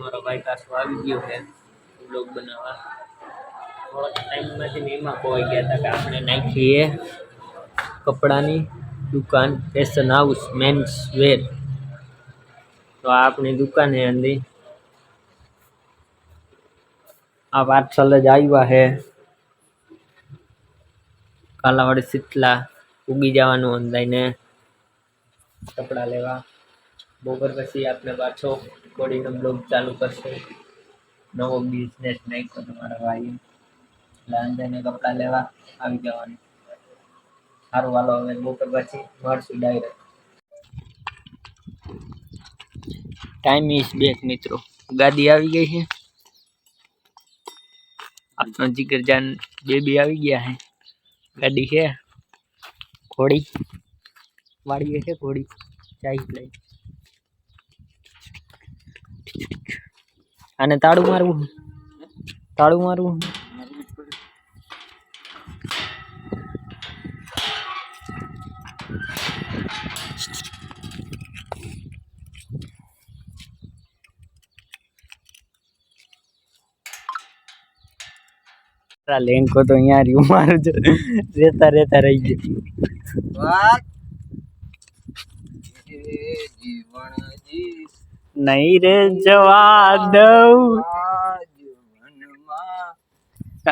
મારો ભાઈ પાછો આવી ગયો છે બ્લોગ બનાવવા. થોડાક ટાઈમમાંથી એમાં ખોવાઈ ગયા હતા કે આપણે નાખીએ કપડાની દુકાન ફેશન હાઉસ મેન્સ વેર. તો આ આપણી દુકાન है अंदर. આ પાર્સલ જ આવ્યા છે. કાલાવાડી સીટલા ઉગી જવાનું ઓનલાઈને કપડા લેવા. બપોર પછી આપણે પાછો કોડીનો બ્લોગ ચાલુ કરશે. નવો બિઝનેસ નાખ્યો તમારા ભાઈ એટલે અંદરને કપડા લેવા આવી જવાનું. સારું હાલો હવે બપોર પછી મળશું ડાયરેક્ટ. ટાઈમ ઇઝ બેક મિત્રો. ગાડી આવી ગઈ છે. આપણો જીગરજાન બેબી આવી ગયા છે. ગાડી છે ઘોડી વાળીએ છે ઘોડી ચાઈ લઈ. અને તાળું મારવું લેંકો તો અહીંયા રહ્યું મારું રેતા રહી ગયું. નહીં રે જવા દઉં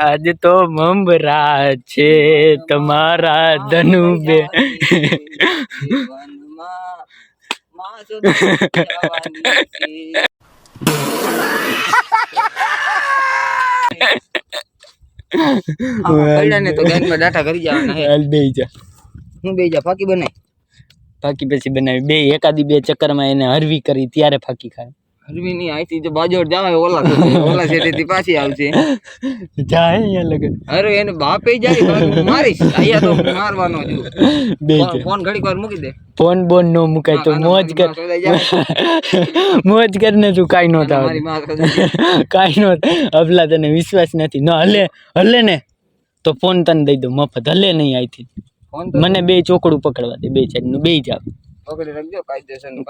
આજ તો મમરા છે તમારા ધનુ બે. તો ગેંગમાં ડાટા કરી જવાના. હું બે જા ફાકી બનાવી. ફાકી પછી બનાવી બે એકાદી બે ચક્કરમાં એને હરવી કરી ત્યારે ફાકી ખાય. હરવી નહીં આઈથી જો બાજોડ જવાય ઓલા સેટેથી પાછી આવશે. જાય અહીંયા લગન. અરે એને બાપે જાય મારીશ. અહીંયા તો મારવાનો છું. બે ફોન ઘડીક વાર મૂકી દે. ફોન બોન નો મુકાય તો મોજ કર. મોજ કરને તું કાઈ નો થાવ. કાઈ નો અબલા તને વિશ્વાસ નથી. ન હલે ને તો ફોન તને દઈ દઉં મફત. હલે નહીં આઈથી. મને બે ચોકડું પકડવા દે. બે સાઈડ નું બે જાવ પકડી રાખજો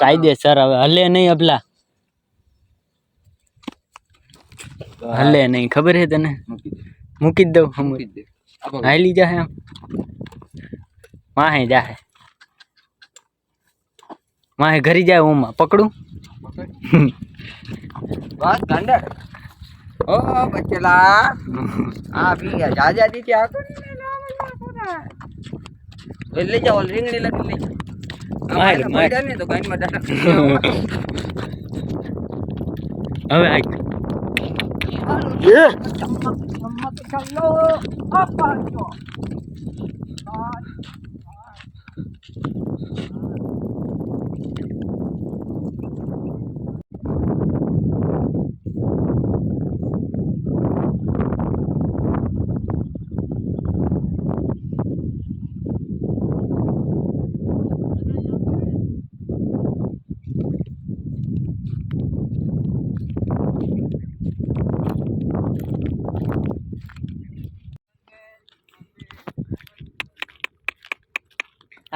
કાયદેસર. હવે હલે નહીં અબલા. હલે નહીં ખબર હે તને. મૂકી જ દઉં. હાલી જાહે માહે જાહે માહે ઘરી જાય. ઓમાં પકડું બસ ગાંડા. ઓ બચલા આ પી ગયા જાજા દી ત્યાં લઈ જાઓ. રીંગણી લગી લઈ જાઓ. મારે ને તો ગાઈમાં ડાટા હવે આ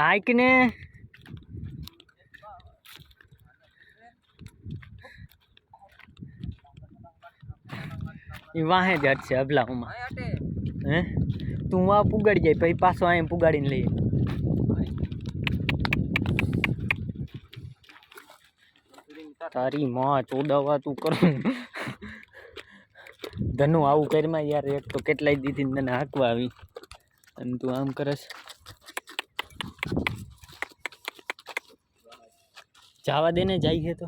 आइक ने वहाँ जट से अबला उमा हैं तू वहाँ पुगड़ जाए पी पासो आए पुगाड़ी ले तारी माँ चोदवा तू कर धनु आવું કરમાં યાર. એક તો કેટલાય દીધી તને હાંકવા આવી અને તું આમ કરસ. जावा देने जाइए तो